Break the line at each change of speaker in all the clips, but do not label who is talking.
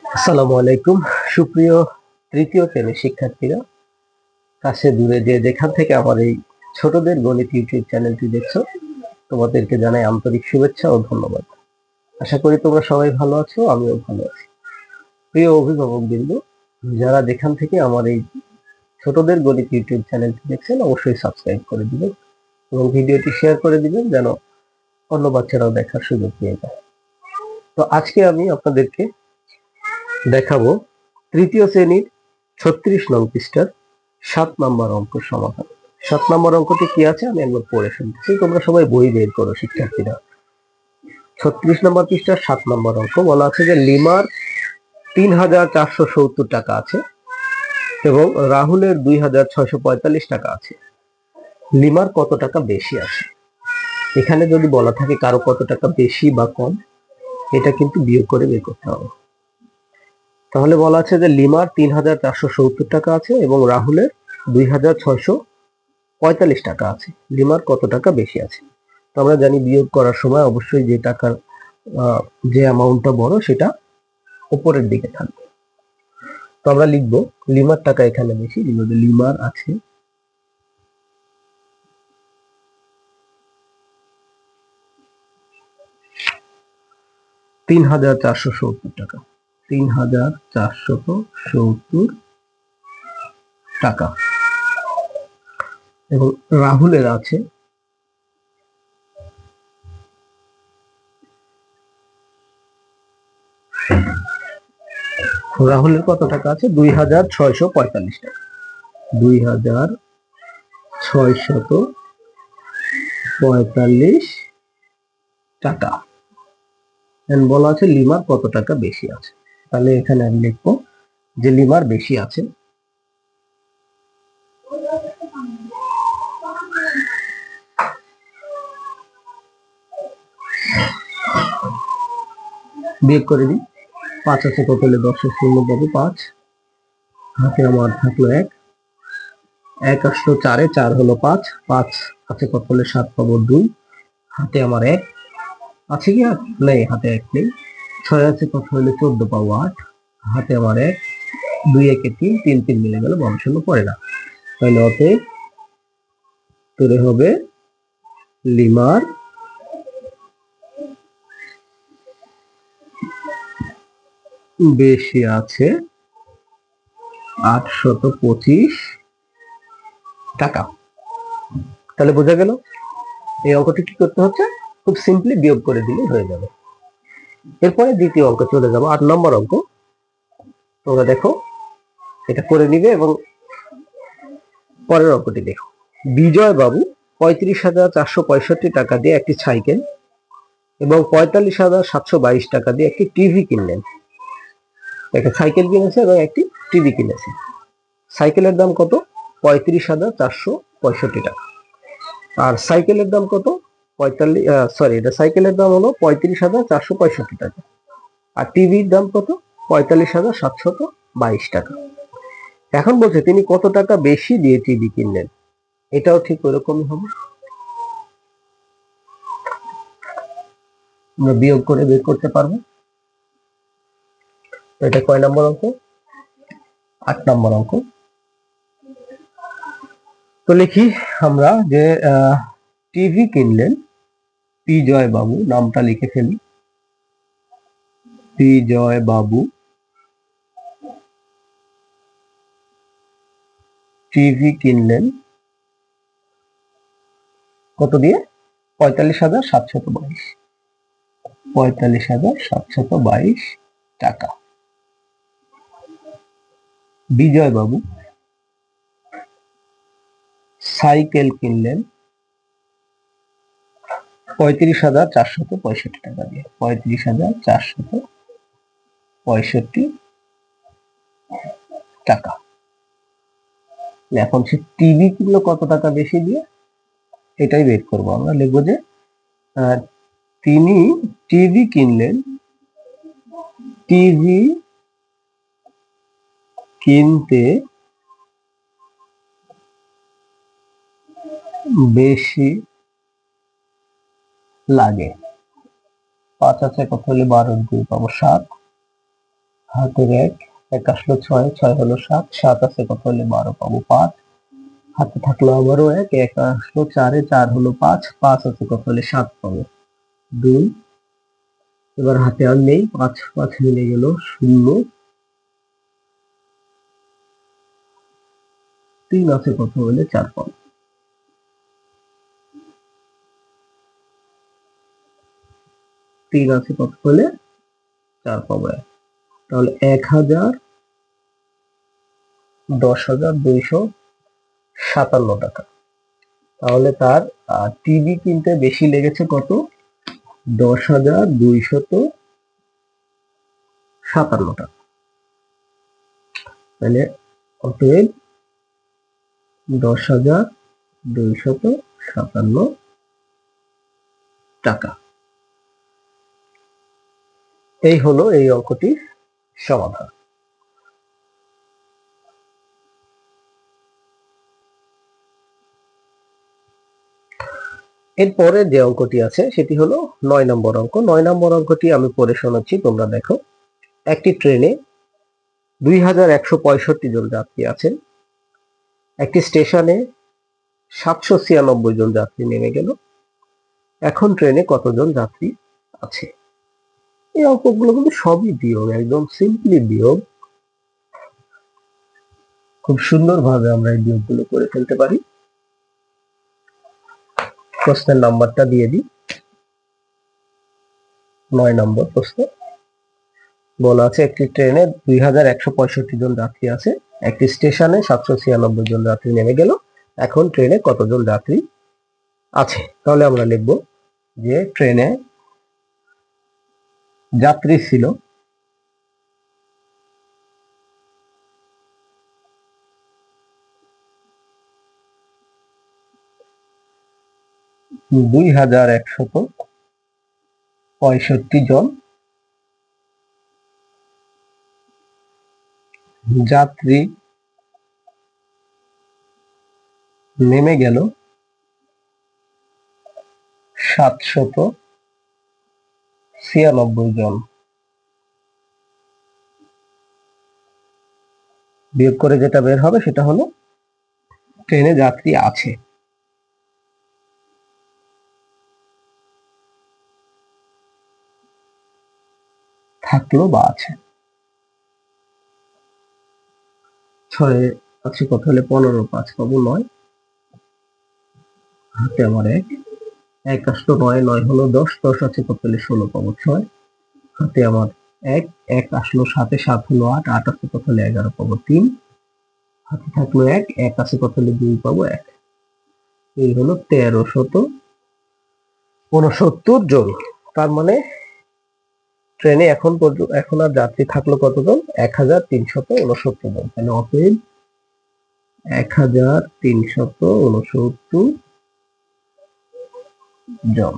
আসসালামু আলাইকুম সুপ্রিয় তৃতীয় শ্রেণীর শিক্ষার্থীরা, কাছে দূরে যে যেখান থেকে আমার এই ছোটদের গণিত ইউটিউব চ্যানেলটি দেখছো, তোমাদেরকে জানাই আন্তরিক শুভেচ্ছা ও ধন্যবাদ। আশা করি তোমরা সবাই ভালো আছো, আমিও ভালো আছি। প্রিয় অভিভাবক বিন্দু, যারা যেখান থেকে আমার এই ছোটদের গণিত ইউটিউব চ্যানেলটি দেখছেন, অবশ্যই সাবস্ক্রাইব করে দিবেন এবং ভিডিওটি শেয়ার করে দিবেন যেন অন্য বাচ্চারাও দেখার সুযোগ পেয়ে যায়। তো আজকে আমি আপনাদেরকে দেখাবো তৃতীয় শ্রেণীর 36 নং পৃষ্ঠার 7 নম্বর অঙ্ক সমাধান। 7 নম্বর অঙ্কটি কি আছে আমি একবার পড়ে শুনতেছি, তোমরা সবাই বই বের করো শিক্ষার্থীরা। 36 নম্বর পৃষ্ঠার 7 নম্বর অঙ্ক বলা আছে যে লিমার 3,470 টাকা আছে এবং রাহুলের 2,645 টাকা আছে। লিমার কত টাকা বেশি আছে? এখানে যদি বলা থাকে কারো কত টাকা বেশি বা কম, এটা কিন্তু বিয়োগ করে বের করতে হবে। তাহলে বলা আছে যে লিমার 3,470 টাকা আছে এবং রাহুলের 2,645 টাকা আছে। লিমার কত টাকা বেশি আছে? তো আমরা জানি বিয়োগ করার সময় অবশ্যই যে টাকার যে অ্যামাউন্টটা বড় সেটা উপরের দিকে থাকবে। তো আমরা লিখব লিমার টাকা এখানে বেশি, লিমার আছে 3,470 টাকা। 3,470 টাকা এবং রাহুলের আছে কত টাকা আছে? 2,645 টাকা। 2,645 টাকা। বলা আছে লিমার কত টাকা বেশি আছে। তাহলে এখানে আমি লিখবো যে লিমার বেশি আছে বিয়োগ করে দিই। 5 আছে কত হলে 10 এর শূন্য পাবো 5, হাতে আমার থাকলো 1, 1 আসলো 4 এ, 4 হলো 5, 5 আছে কত হলে 7 পাবো 2, হাতে আমার 1 আছে কি? নেই, হাতে 1 নেই। 6 আছে কত হলে 14 পাবো 8, হাতে আমার 1, 2 একে 3, 3 3 মিলে গেল, বাম শূন্য পড়ে না। তাহলে অতএব তোরে হবে লিমার বেশি আছে 825 টাকা। তাহলে বোঝা গেল এই অঙ্কটি কি করতে হচ্ছে, খুব সিম্পলি বিয়োগ করে দিলে হয়ে যাবে। এরপরে দ্বিতীয় অঙ্ক চলে যাব, 8 নম্বর অঙ্ক। তোমরা দেখো, এটা করে নিবে এবং পরের অঙ্কটি দেখো। বিজয় বাবু 35,465 টাকা দিয়ে একটি সাইকেল এবং 45,722 টাকা দিয়ে একটি টিভি কিনলেন। একটা সাইকেল কিনেছে এবং একটি টিভি কিনেছে। সাইকেলের দাম কত? 35,465 টাকা। আর সাইকেলের দাম কত? সাইকেলের দাম হলো 35,465 টাকা আর টিভির দাম কত? 45,722 টাকা। এখন বলছে তিনি কত টাকা বেশি দিয়ে টিভি কিনলেন। এটাও ঠিক ওরকমই হবে, আমরা বিয়োগ করে বের করতে পারবো। এটা কয় নম্বর অঙ্ক? 8 নম্বর অঙ্ক। তো লিখি আমরা যে টিভি কিনলেন বিজয় বাবু, নামটা লিখে ফেলি, বিজয় বাবু টিভি কিনলেন কত দিয়ে? 45,722। 45,722 টাকা। বিজয় বাবু সাইকেল কিনলেন 35,465 টাকা দিয়ে। 35,465 টাকা। এখন সে টিভি কিনলো কত টাকা বেশি দিয়ে, এটাই বের করবো। আমরা লিখবো যে তিনি টিভি কিনলেন, টিভি কিনতে বেশি লাগে। 5 আছে কত হলে 12 2 পাবো 7, হাতের এক, এক আসলো 6, 6 হলো 7, 7 আছে কত হলে 12 পাবো 5, হাতে থাকলো আবারও এক, এক আসলো 4 এ, 4 হলো 5, 5 আছে কত হলে 7 পাবো 2, এবার হাতে আর নেই, 5 5 মিলে গেল 0, 3 আছে কত হলে 4 পাবো, 3 আছে কত হলে 4 পাবো 1, তাহলে 1000, 10,257 টাকা। তাহলে তার টিভি কিনতে বেশি লেগেছে কত? 10,257 টাকা। তাহলে অতএব 10,257 টাকা। এই হলো এই অঙ্কটির সমাধান। এরপরে যে অঙ্কটি আছে সেটি হলো 9 নম্বর অঙ্ক। 9 নম্বর অঙ্কটি আমি পড়ে শোনাচ্ছি, তোমরা দেখো। একটি ট্রেনে 2165 জন যাত্রী আছেন। একটি স্টেশনে 796 জন যাত্রী নেমে গেল। এখন ট্রেনে কতজন যাত্রী আছে? এই অঙ্কগুলো কিন্তু সবই বিয়োগ, একদম সিম্পলি বিয়োগ। খুব সুন্দরভাবে আমরা এই বিয়োগগুলো করে ফেলতে পারি। প্রশ্নের নাম্বারটা দিয়ে দিই। 9 নম্বর প্রশ্ন বলা আছে, একটি ট্রেনে 2165 জন যাত্রী আছে। একটি স্টেশনে 796 জন যাত্রী নেমে গেল। এখন ট্রেনে কতজন যাত্রী আছে? তাহলে আমরা লিখব যে ট্রেনে যাত্রী ছিল 2165 জন, যাত্রী নেমে গেল 796 জন। বিয়োগ করে যেটা বের হবে সেটা হলো ট্রেনে যাত্রী আছে। থাকলো বা আছে। 6 আছে কত হলে 15, 5 পাবো 9, হাতে আমার 1, 1 আসলো 9, 9 হলো 10, 10 আছে কত হলে 16 পাবো 6, হাতে আমার 1, 1 আসলো 7 এ, 7 হলো 8, 8 আছে কত হলে 11 পাবো 3, হাতে থাকলো 1, 1 আছে কত হলে 2 পাবো 1। এই হলো 1369 জন। তার মানে ট্রেনে এখন আর যাত্রী থাকলো কতজন? 1369 জন। তাহলে অতএব 1369 জন।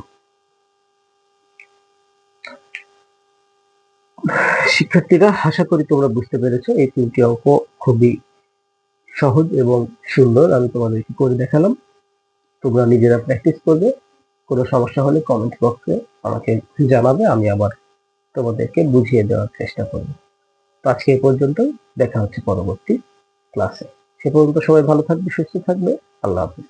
শিক্ষার্থীরা, আশা করি তোমরা বুঝতে পেরেছো। এই 3টি অঙ্ক খুবই সহজ এবং সুন্দর, আমি তোমাদেরকে করে দেখালাম। তোমরা নিজেরা প্র্যাকটিস করবে। কোনো সমস্যা হলে কমেন্ট বক্সে আমাকে জানাবে, আমি আবার তোমাদেরকে বুঝিয়ে দেওয়ার চেষ্টা করব। তো আজকে এই পর্যন্ত, দেখা হচ্ছে পরবর্তী ক্লাসে। সে পর্যন্ত সবাই ভালো থাকবে, সুস্থ থাকবে। আল্লাহ হাফেজ।